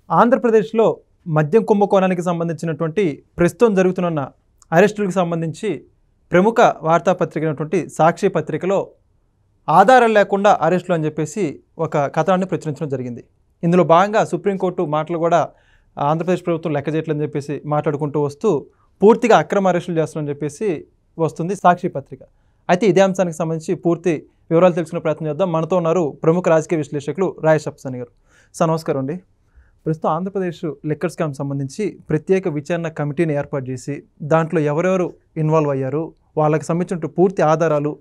ఆంధ్రప్రదేశ్లో మద్యం కుంభకోణానికి సంబంధించినటువంటి ప్రస్తుతం జరుగుతున్న అరెస్టులకు సంబంధించి ప్రముఖ వార్తాపత్రిక అయినటువంటి సాక్షి పత్రికలో ఆధారాలు లేకుండా అరెస్టులు అని చెప్పేసి ఒక కథనాన్ని ప్రచురించడం జరిగింది. ఇందులో భాగంగా సుప్రీంకోర్టు మాటలు కూడా ఆంధ్రప్రదేశ్ ప్రభుత్వం లెక్క చేయట్లని చెప్పేసి మాట్లాడుకుంటూ వస్తూ పూర్తిగా అక్రమ అరెస్టులు చేస్తున్నారని చెప్పేసి వస్తుంది సాక్షి పత్రిక. అయితే ఇదే అంశానికి సంబంధించి పూర్తి వివరాలు తెలుసుకునే ప్రయత్నం చేద్దాం. మనతో ఉన్నారు ప్రముఖ రాజకీయ విశ్లేషకులు రాయేష్ అప్సాని గారు. సార్ నమస్కారం అండి. ప్రస్తుతం ఆంధ్రప్రదేశ్ లిక్కర్ స్కామ్ సంబంధించి ప్రత్యేక విచారణ కమిటీని ఏర్పాటు చేసి దాంట్లో ఎవరెవరు ఇన్వాల్వ్ అయ్యారు, వాళ్ళకి సంబంధించిన పూర్తి ఆధారాలు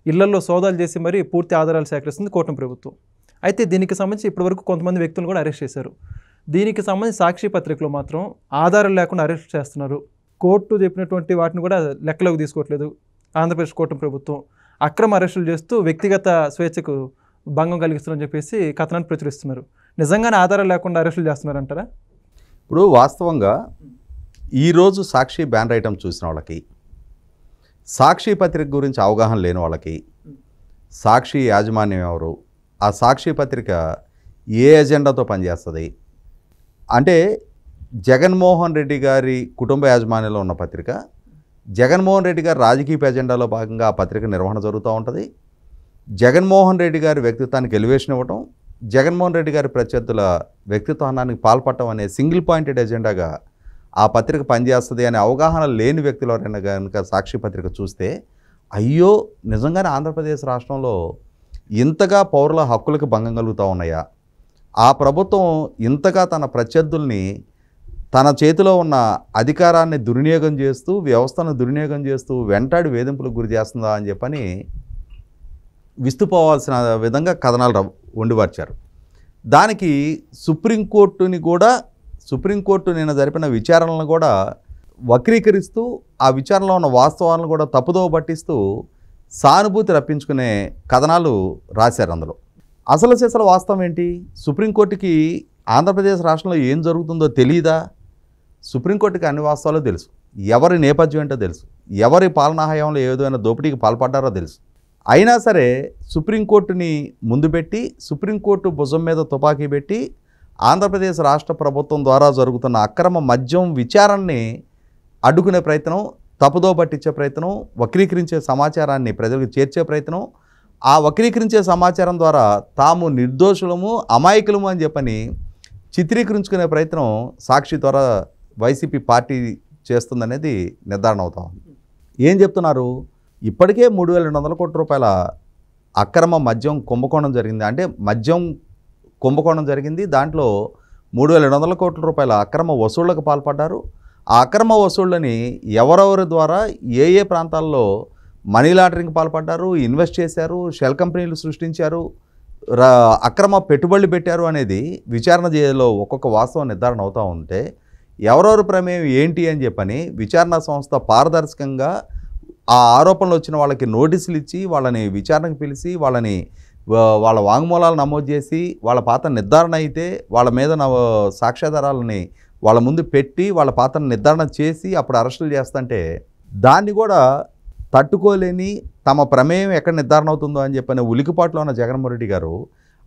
ఇళ్లలో సోదాలు చేసి మరీ పూర్తి ఆధారాలు సేకరిస్తుంది కూటమి ప్రభుత్వం. అయితే దీనికి సంబంధించి ఇప్పటివరకు కొంతమంది వ్యక్తులను కూడా అరెస్ట్ చేశారు. దీనికి సంబంధించి సాక్షి పత్రికలో మాత్రం ఆధారాలు లేకుండా అరెస్ట్ చేస్తున్నారు, కోర్టు చెప్పినటువంటి వాటిని కూడా లెక్కలోకి తీసుకోవట్లేదు ఆంధ్రప్రదేశ్ కూటమి ప్రభుత్వం, అక్రమ అరెస్టులు చేస్తూ వ్యక్తిగత స్వేచ్ఛకు భంగం కలిగిస్తున్నారని చెప్పేసి కథనాన్ని ప్రచురిస్తున్నారు. నిజంగానే ఆధారాలు లేకుండా అరెస్టులు చేస్తున్నారంటారా? ఇప్పుడు వాస్తవంగా ఈరోజు సాక్షి బ్యానర్ ఐటమ్ చూసిన వాళ్ళకి, సాక్షి పత్రిక గురించి అవగాహన లేని వాళ్ళకి, సాక్షి యాజమాన్యం ఎవరు, ఆ సాక్షి పత్రిక ఏ ఎజెండాతో పనిచేస్తుంది అంటే, జగన్మోహన్ రెడ్డి గారి కుటుంబ యాజమాన్యంలో ఉన్న పత్రిక, జగన్మోహన్ రెడ్డి గారి రాజకీయ ఎజెండాలో భాగంగా ఆ పత్రిక నిర్వహణ జరుగుతూ ఉంటుంది. జగన్మోహన్ రెడ్డి గారి వ్యక్తిత్వానికి ఎలివేషన్ ఇవ్వటం, జగన్మోహన్ రెడ్డి గారి ప్రత్యర్థుల వ్యక్తిత్వానికి పాల్పడటం అనే సింగిల్ పాయింటెడ్ ఎజెండాగా ఆ పత్రిక పనిచేస్తుంది అనే అవగాహన లేని వ్యక్తులు ఎవరైనా కనుక సాక్షి పత్రిక చూస్తే, అయ్యో నిజంగానే ఆంధ్రప్రదేశ్ రాష్ట్రంలో ఇంతగా పౌరుల హక్కులకు భంగం కలుగుతూ ఉన్నాయా, ఆ ప్రభుత్వం ఇంతగా తన ప్రత్యర్థుల్ని తన చేతిలో ఉన్న అధికారాన్ని దుర్వినియోగం చేస్తూ, వ్యవస్థను దుర్వినియోగం చేస్తూ వెంటాడి వేధింపులకు గురి చేస్తుందా అని చెప్పని విస్తుపోవాల్సిన విధంగా కథనాలు వండివర్చారు. దానికి సుప్రీంకోర్టు నిన్న జరిపిన విచారణలను కూడా వక్రీకరిస్తూ, ఆ విచారణలో ఉన్న వాస్తవాలను కూడా తప్పుదోవ పట్టిస్తూ సానుభూతి రప్పించుకునే కథనాలు రాశారు. అందులో అసలు వాస్తవం ఏంటి? సుప్రీంకోర్టుకి ఆంధ్రప్రదేశ్ రాష్ట్రంలో ఏం జరుగుతుందో తెలియదా? సుప్రీంకోర్టుకి అన్ని వాస్తవాలు తెలుసు, ఎవరి నేపథ్యం ఏంటో తెలుసు, ఎవరి పాలనా హయాంలో ఏదైనా దోపిడీకి పాల్పడ్డారో తెలుసు. అయినా సరే సుప్రీంకోర్టుని ముందు పెట్టి, సుప్రీంకోర్టు భుజం మీద తుపాకీ పెట్టి ఆంధ్రప్రదేశ్ రాష్ట్ర ప్రభుత్వం ద్వారా జరుగుతున్న అక్రమ మద్యం విచారణని అడ్డుకునే ప్రయత్నం, తప్పుదో పట్టించే ప్రయత్నం, వక్రీకరించే సమాచారాన్ని ప్రజలకు చేర్చే ప్రయత్నం, ఆ వక్రీకరించే సమాచారం ద్వారా తాము నిర్దోషులము, అమాయకులము అని చెప్పని చిత్రీకరించుకునే ప్రయత్నం సాక్షి ద్వారా వైసీపీ పార్టీ చేస్తుందనేది నిర్ధారణ అవుతా ఉంది. ఏం చెప్తున్నారు? ఇప్పటికే 3,200 కోట్ల రూపాయల అక్రమ మద్యం కుంభకోణం జరిగింది. అంటే మద్యం కుంభకోణం జరిగింది, దాంట్లో 3,200 కోట్ల రూపాయల అక్రమ వసూళ్లకు పాల్పడ్డారు. ఆ అక్రమ వసూళ్ళని ఎవరెవరి ద్వారా ఏ ఏ ప్రాంతాల్లో మనీ లాండరింగ్ పాల్పడ్డారు, ఇన్వెస్ట్ చేశారు, షెల్ కంపెనీలు సృష్టించారు, అక్రమ పెట్టుబడులు పెట్టారు అనేది విచారణ చేయలో ఒక్కొక్క వాస్తవం నిర్ధారణ అవుతూ ఉంటే, ఎవరెవరి ప్రమేయం ఏంటి అని చెప్పని విచారణ సంస్థ పారదర్శకంగా ఆ ఆరోపణలు వచ్చిన వాళ్ళకి నోటీసులు ఇచ్చి, వాళ్ళని విచారణకు పిలిచి, వాళ్ళ వాంగ్మూలాలు నమోదు చేసి, వాళ్ళ పాత్ర నిర్ధారణ అయితే వాళ్ళ మీద సాక్ష్యాధారాలని వాళ్ళ ముందు పెట్టి వాళ్ళ పాత్రను నిర్ధారణ చేసి అప్పుడు అరెస్టులు చేస్తుంటే, దాన్ని కూడా తట్టుకోలేని, తమ ప్రమేయం ఎక్కడ నిర్ధారణ అవుతుందో అని చెప్పని ఉలికిపాట్లో ఉన్న జగన్మోహన్ రెడ్డి గారు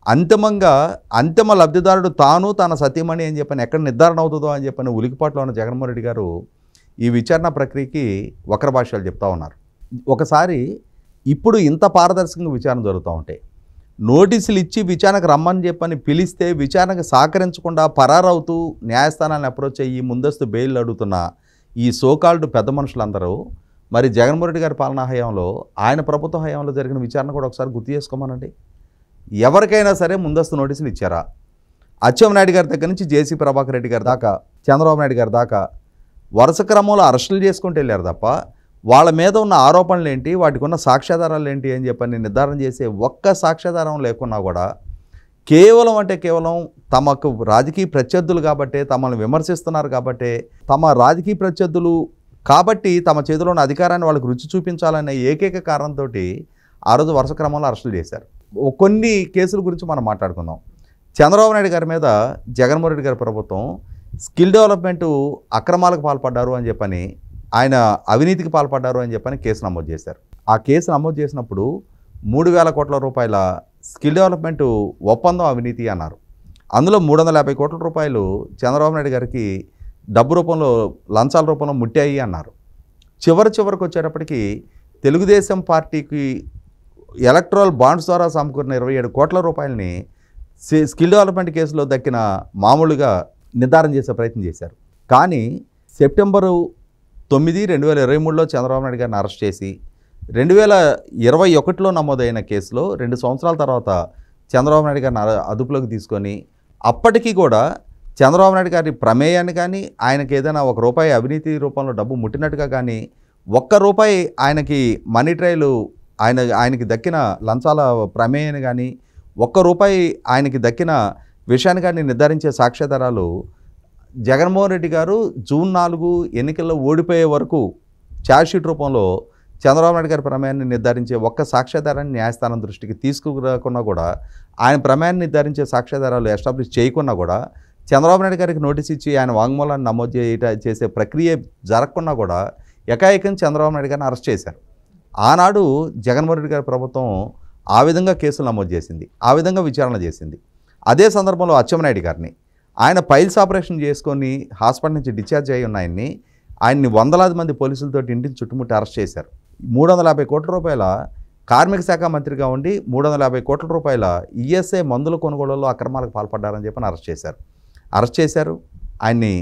అంతిమ లబ్ధిదారుడు తాను, తన సతీమణి అని చెప్పని ఎక్కడ నిర్ధారణ అవుతుందో అని చెప్పని ఉలికిపాట్లో ఉన్న జగన్మోహన్ రెడ్డి గారు ఈ విచారణ ప్రక్రియకి వక్ర భాష్యాలు చెప్తా ఉన్నారు. ఒకసారి ఇప్పుడు ఇంత పారదర్శకంగా విచారణ జరుగుతూ ఉంటే, నోటీసులు ఇచ్చి విచారణకు రమ్మని చెప్పని పిలిస్తే విచారణకు సహకరించకుండా పరారవుతూ న్యాయస్థానాన్ని అప్రోచ్ అయ్యి ముందస్తు బెయిల్ అడుగుతున్న ఈ సోకాల్డ్ పెద్ద మనుషులందరూ మరి జగన్మోహన్ రెడ్డి గారి పాలనా హయాంలో, ఆయన ప్రభుత్వ హయాంలో జరిగిన విచారణ కూడా ఒకసారి గుర్తు చేసుకోమనండి. ఎవరికైనా సరే ముందస్తు నోటీసులు ఇచ్చారా? అచ్చెన్నాయుడు గారి దగ్గర నుంచి జేసీ ప్రభాకర్ రెడ్డి గారి దాకా, చంద్రబాబు నాయుడు గారి దాకా వరుస క్రమంలో అరెస్టులు చేసుకుంటూ వెళ్ళారు తప్ప వాళ్ళ మీద ఉన్న ఆరోపణలు ఏంటి, వాటికి ఉన్న సాక్ష్యాధారాలు ఏంటి అని చెప్పని నిర్ధారణ చేసే ఒక్క సాక్ష్యాధారం లేకున్నా కూడా కేవలం తమకు రాజకీయ ప్రత్యర్థులు కాబట్టే, తమను విమర్శిస్తున్నారు కాబట్టే, తమ రాజకీయ ప్రత్యర్థులు కాబట్టి తమ చేతిలో ఉన్న అధికారాన్ని వాళ్ళకి రుచి చూపించాలనే ఏకైక కారణంతో ఆ రోజు వరుస క్రమంలో అరెస్టులు చేశారు. కొన్ని కేసుల గురించి మనం మాట్లాడుకుందాం. చంద్రబాబు నాయుడు గారి మీద జగన్మోహన్ రెడ్డి గారి ప్రభుత్వం స్కిల్ డెవలప్మెంటు అక్రమాలకు పాల్పడ్డారు అని చెప్పని, ఆయన అవినీతికి పాల్పడ్డారు అని చెప్పని కేసు నమోదు చేశారు. ఆ కేసు నమోదు చేసినప్పుడు 3,000 కోట్ల రూపాయల స్కిల్ డెవలప్మెంట్ ఒప్పందం అవినీతి అన్నారు. అందులో 350 కోట్ల రూపాయలు చంద్రబాబు నాయుడు గారికి డబ్బు రూపంలో లంచాల రూపంలో ముట్టాయి అన్నారు. చివరికి వచ్చేటప్పటికి తెలుగుదేశం పార్టీకి ఎలక్ట్రల్ బాండ్స్ ద్వారా సమకూరిన 27 కోట్ల రూపాయలని స్కిల్ డెవలప్మెంట్ కేసులో దక్కిన మామూలుగా నిర్ధారణ చేసే ప్రయత్నం చేశారు. కానీ సెప్టెంబరు 9, 2023లో చంద్రబాబు నాయుడు గారిని అరెస్ట్ చేసి 2021లో నమోదైన కేసులో 2 సంవత్సరాల తర్వాత చంద్రబాబు నాయుడు గారిని అదుపులోకి తీసుకొని అప్పటికీ కూడా చంద్రబాబు నాయుడు గారి ప్రమేయాన్ని కానీ ఆయనకి ఏదైనా ₹1 అవినీతి రూపంలో డబ్బు ముట్టినట్టుగా కానీ ₹1 ఆయనకి మనీ ట్రయల్ ఆయనకి దక్కిన లంచాల ప్రమేయాన్ని కానీ ₹1 ఆయనకి దక్కిన విషయాన్ని కానీ నిర్ధారించే సాక్ష్యాధారాలు జగన్మోహన్ రెడ్డి గారు జూన్ 4 ఎన్నికల్లో ఓడిపోయే వరకు ఛార్జ్షీట్ రూపంలో చంద్రబాబు నాయుడు గారి ప్రమేయాన్ని నిర్ధారించే ఒక్క సాక్ష్యాధారాన్ని న్యాయస్థానం దృష్టికి తీసుకురాకున్నా కూడా, ఆయన ప్రమేయాన్ని నిర్ధారించే సాక్ష్యాధారాలు ఎస్టాబ్లిష్ చేయకున్నా కూడా, చంద్రబాబు నాయుడు గారికి నోటీస్ ఇచ్చి ఆయన వాంగ్మూలాన్ని నమోదు చేసే ప్రక్రియ జరగకున్నా కూడా ఏకాఏకం చంద్రబాబు నాయుడు గారిని అరెస్ట్ చేశారు. ఆనాడు జగన్మోహన్ రెడ్డి గారి ప్రభుత్వం ఆ విధంగా కేసులు నమోదు చేసింది, ఆ విధంగా విచారణ చేసింది. అదే సందర్భంలో అచ్చెన్నాయుడు గారిని ఆయన పైల్స్ ఆపరేషన్ చేసుకొని హాస్పిటల్ నుంచి డిశ్చార్జ్ అయ్యి ఉన్న ఆయన్ని వందలాది మంది పోలీసులతో ఇంటిని చుట్టుముట్టి అరెస్ట్ చేశారు. 350 కోట్ల రూపాయల కార్మిక శాఖ మంత్రిగా ఉండి 350 కోట్ల రూపాయల ఈఎస్ఐ మందుల కొనుగోలులో అక్రమాలకు పాల్పడ్డారని చెప్పని అరెస్ట్ చేశారు. ఆయన్ని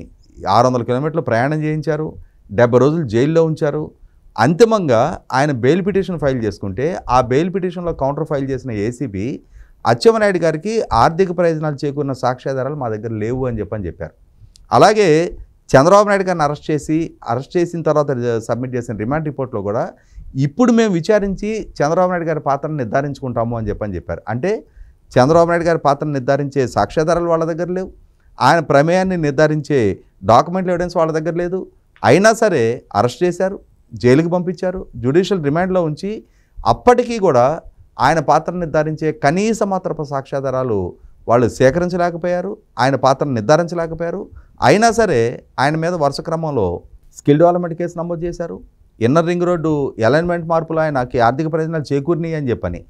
600 కిలోమీటర్లు ప్రయాణం చేయించారు, 70 రోజులు జైల్లో ఉంచారు. అంతిమంగా ఆయన బెయిల్ పిటిషన్ ఫైల్ చేసుకుంటే ఆ బెయిల్ పిటిషన్లో కౌంటర్ ఫైల్ చేసిన ఏసీబీ అచ్చెన్నాయుడు గారికి ఆర్థిక ప్రయోజనాలు చేకూరిన సాక్ష్యాధారాలు మా దగ్గర లేవు అని చెప్పారు. అలాగే చంద్రబాబు నాయుడు గారిని అరెస్ట్ చేసిన తర్వాత సబ్మిట్ చేసిన రిమాండ్ రిపోర్ట్లో కూడా ఇప్పుడు మేము విచారించి చంద్రబాబు నాయుడు గారి పాత్రను నిర్ధారించుకుంటాము అని చెప్పారు. అంటే చంద్రబాబు నాయుడు గారి పాత్రను నిర్ధారించే సాక్ష్యాధారాలు వాళ్ళ దగ్గర లేవు, ఆయన ప్రమేయాన్ని నిర్ధారించే డాక్యుమెంటల్ ఎవిడెన్స్ వాళ్ళ దగ్గర లేదు. అయినా సరే అరెస్ట్ చేశారు, జైలుకి పంపించారు, జ్యుడిషియల్ రిమాండ్లో ఉంచి అప్పటికీ కూడా ఆయన పాత్రను నిర్ధారించే కనీస మాత్రపు సాక్ష్యాధారాలు వాళ్ళు సేకరించలేకపోయారు, ఆయన పాత్రను నిర్ధారించలేకపోయారు. అయినా సరే ఆయన మీద వరుస క్రమంలో స్కిల్ డెవలప్మెంట్ కేసు నమోదు చేశారు. ఇన్నర్ రింగ్ రోడ్డు అలైన్మెంట్ మార్పులు ఆయనకి ఆర్థిక ప్రయోజనాలు చేకూరినాయి అని చెప్పని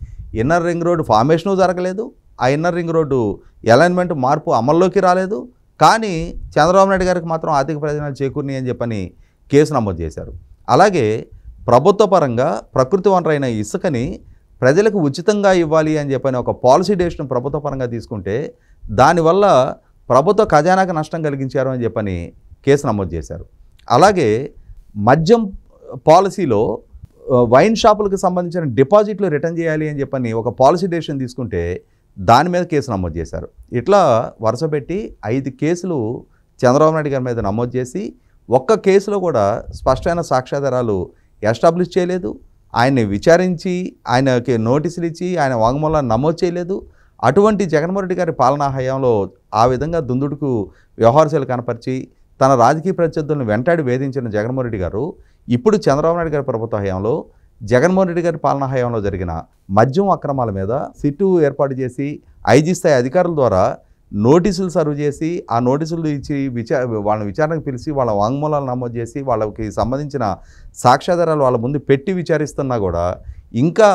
ఇన్నర్ రింగ్ రోడ్డు ఫార్మేషను జరగలేదు, ఆ ఇన్నర్ రింగ్ రోడ్డు అలైన్మెంట్ మార్పు అమల్లోకి రాలేదు. కానీ చంద్రబాబు నాయుడు గారికి మాత్రం ఆర్థిక ప్రయోజనాలు చేకూరినాయి అని చెప్పని కేసు నమోదు చేశారు. అలాగే ప్రభుత్వ పరంగా ప్రకృతి వనరైన ఇసుకని ప్రజలకు ఉచితంగా ఇవ్వాలి అని చెప్పని ఒక పాలసీ డెసిషన్ ప్రభుత్వ పరంగా తీసుకుంటే దానివల్ల ప్రభుత్వ ఖజానాకు నష్టం కలిగించారు అని చెప్పని కేసు నమోదు చేశారు. అలాగే మద్యం పాలసీలో వైన్ షాపులకు సంబంధించిన డిపాజిట్లు రిటర్న్ చేయాలి అని చెప్పని ఒక పాలసీ డెసిషన్ తీసుకుంటే దాని మీద కేసు నమోదు చేశారు. ఇట్లా వరుస పెట్టి 5 కేసులు చంద్రబాబు నాయుడు గారి మీద నమోదు చేసి ఒక్క కేసులో కూడా స్పష్టమైన సాక్ష్యాధారాలు ఎస్టాబ్లిష్ చేయలేదు, ఆయన్ని విచారించి ఆయనకి నోటీసులు ఇచ్చి ఆయన వాంగ్మూలాన్ని నమోదు చేయలేదు. అటువంటి జగన్మోహన్ రెడ్డి గారి పాలనా హయాంలో ఆ విధంగా దుందుడుకు వ్యవహారశైలి కనపరిచి తన రాజకీయ ప్రత్యర్థులను వెంటాడి వేధించిన జగన్మోహన్ రెడ్డి గారు ఇప్పుడు చంద్రబాబు నాయుడు గారి ప్రభుత్వ హయాంలో జగన్మోహన్ రెడ్డి గారి పాలనా హయాంలో జరిగిన మద్యం అక్రమాల మీద సిట్టు ఏర్పాటు చేసి ఐజీ స్థాయి అధికారుల ద్వారా నోటీసులు సర్వ్ చేసి ఆ నోటీసులు ఇచ్చి వాళ్ళని విచారణకు పిలిచి వాళ్ళ వాంగ్మూలాలు నమోదు చేసి వాళ్ళకి సంబంధించిన సాక్ష్యాధారాలు వాళ్ళ ముందు పెట్టి విచారిస్తున్నా కూడా ఇంకా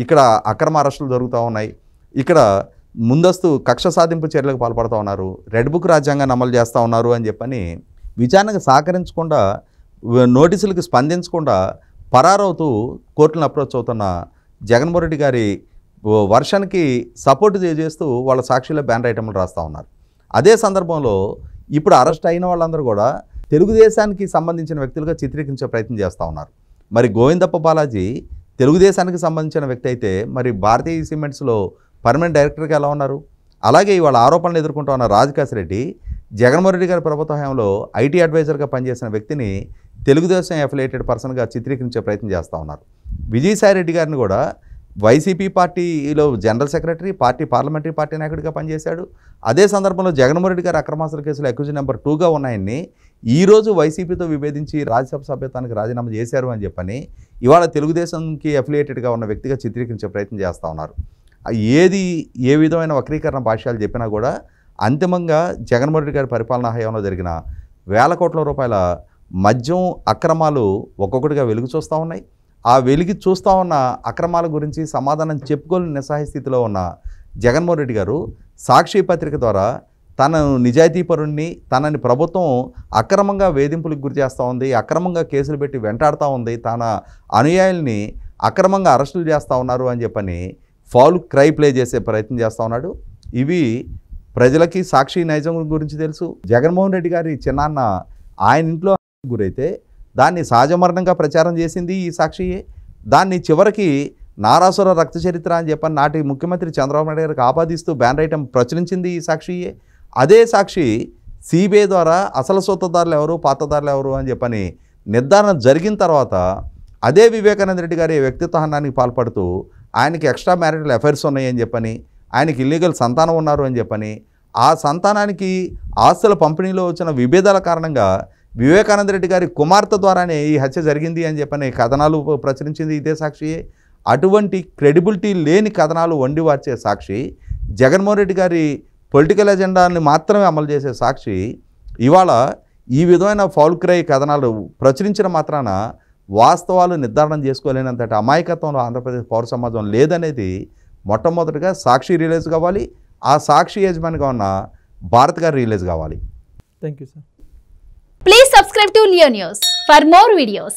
ఇక్కడ అక్రమ అరెస్టులు జరుగుతూ ఉన్నాయి, ఇక్కడ ముందస్తు కక్ష సాధింపు చర్యలకు పాల్పడుతూ ఉన్నారు, రెడ్ బుక్ రాజ్యాంగాన్ని అమలు చేస్తూ ఉన్నారు అని చెప్పని విచారణకు సహకరించకుండా నోటీసులకు స్పందించకుండా పరారవుతూ కోర్టులను అప్రోచ్ అవుతున్న జగన్మోహన్ రెడ్డి గారి వర్షానికి సపోర్ట్ చేస్తూ వాళ్ళ సాక్షిలో బ్యానర్ ఐటమ్లు రాస్తూ ఉన్నారు. అదే సందర్భంలో ఇప్పుడు అరెస్ట్ అయిన వాళ్ళందరూ కూడా తెలుగుదేశానికి సంబంధించిన వ్యక్తులుగా చిత్రీకరించే ప్రయత్నం చేస్తూ ఉన్నారు. మరి గోవిందప్ప బాలాజీ తెలుగుదేశానికి సంబంధించిన వ్యక్తి అయితే మరి భారతీయ సిమెంట్స్లో పర్మనెంట్ డైరెక్టర్గా ఎలా ఉన్నారు? అలాగే ఇవాళ ఆరోపణలు ఎదుర్కొంటూ ఉన్న రాజకాశి రెడ్డి జగన్మోహన్ రెడ్డి గారి ప్రభుత్వ హయాంలో ఐటీ అడ్వైజర్గా పనిచేసిన వ్యక్తిని తెలుగుదేశం అఫిలియేటెడ్ పర్సన్గా చిత్రీకరించే ప్రయత్నం చేస్తూ ఉన్నారు. విజయసాయి రెడ్డి గారిని కూడా వైసీపీ పార్టీలో జనరల్ సెక్రటరీ, పార్లమెంటరీ పార్టీ నాయకుడిగా పనిచేశాడు. అదే సందర్భంలో జగన్మోహన్ రెడ్డి గారు అక్రమాస్తుల కేసులో అక్యూజన్ నెంబర్ 2గా ఉన్నాయని ఈరోజు వైసీపీతో విభేదించి రాజ్యసభ సభ్యత్వానికి రాజీనామా చేశారు అని చెప్పని ఇవాళ తెలుగుదేశంకి అఫిలియేటెడ్గా ఉన్న వ్యక్తిగా చిత్రీకరించే ప్రయత్నం చేస్తూ ఉన్నారు. ఏ విధమైన వక్రీకరణ భాష్యాలు చెప్పినా కూడా అంతిమంగా జగన్మోహన్ రెడ్డి గారి పరిపాలనా హయాంలో జరిగిన వేల కోట్ల రూపాయల మద్యం అక్రమాలు ఒక్కొక్కటిగా వెలుగు చూస్తూ ఉన్నాయి. ఆ వెలిగి చూస్తూ ఉన్న అక్రమాల గురించి సమాధానం చెప్పుకోలేని నిస్సహాయ స్థితిలో ఉన్న జగన్మోహన్ రెడ్డి గారు సాక్షి పత్రిక ద్వారా తనను నిజాయితీపరుణ్ణి, తనని ప్రభుత్వం అక్రమంగా వేధింపులకు గురి చేస్తూ ఉంది, అక్రమంగా కేసులు పెట్టి వెంటాడుతూ ఉంది, తన అనుయాయుల్ని అక్రమంగా అరెస్టులు చేస్తూ ఉన్నారు అని చెప్పని ఫౌల్ క్రై ప్లే చేసే ప్రయత్నం చేస్తూ ఉన్నాడు. ఇవి ప్రజలకి సాక్షి నైజం గురించి తెలుసు. జగన్మోహన్ రెడ్డి గారి చిన్నాన్న ఆయన ఇంట్లో గురైతే దాన్ని సహజమరణంగా ప్రచారం చేసింది ఈ సాక్షియే. దాన్ని చివరికి నారాసుర రక్త చరిత్ర అని చెప్పని నాటి ముఖ్యమంత్రి చంద్రబాబు నాయుడు గారికి ఆపాదిస్తూ బ్యానర్ ఐటమ్ ప్రచురించింది ఈ సాక్షియే. అదే సాక్షి సిబిఐ ద్వారా అసలు సొత్తుదారులు ఎవరు, పాతదారులు ఎవరు అని చెప్పని నిర్ధారణ జరిగిన తర్వాత అదే వివేకానంద రెడ్డి గారి వ్యక్తిత్వ హననానికి పాల్పడుతూ ఆయనకి ఎక్స్ట్రా మ్యారిటల్ అఫైర్స్ ఉన్నాయని చెప్పని, ఆయనకి ఇల్లీగల్ సంతానం ఉన్నారు అని చెప్పని, ఆ సంతానానికి ఆస్తుల పంపిణీలో వచ్చిన విభేదాల కారణంగా వివేకానంద రెడ్డి గారి కుమార్తె ద్వారానే ఈ హత్య జరిగింది అని చెప్పని కథనాలు ప్రచురించింది ఇదే సాక్షియే. అటువంటి క్రెడిబిలిటీ లేని కథనాలు వండి వార్చే సాక్షి, జగన్మోహన్ రెడ్డి గారి పొలిటికల్ ఎజెండాని మాత్రమే అమలు చేసే సాక్షి ఇవాళ ఈ విధమైన ఫౌల్ క్రై కథనాలు ప్రచురించిన మాత్రాన వాస్తవాలు నిర్ధారణ చేసుకోలేనంతటి అమాయకత్వంలో ఆంధ్రప్రదేశ్ పౌర సమాజం లేదనేది మొట్టమొదటిగా సాక్షి రియలైజ్ కావాలి. ఆ సాక్షి యజమానిగా ఉన్న భారత్ గారు రియలైజ్ కావాలి. Thank you sir. Please subscribe to Leo News for more videos.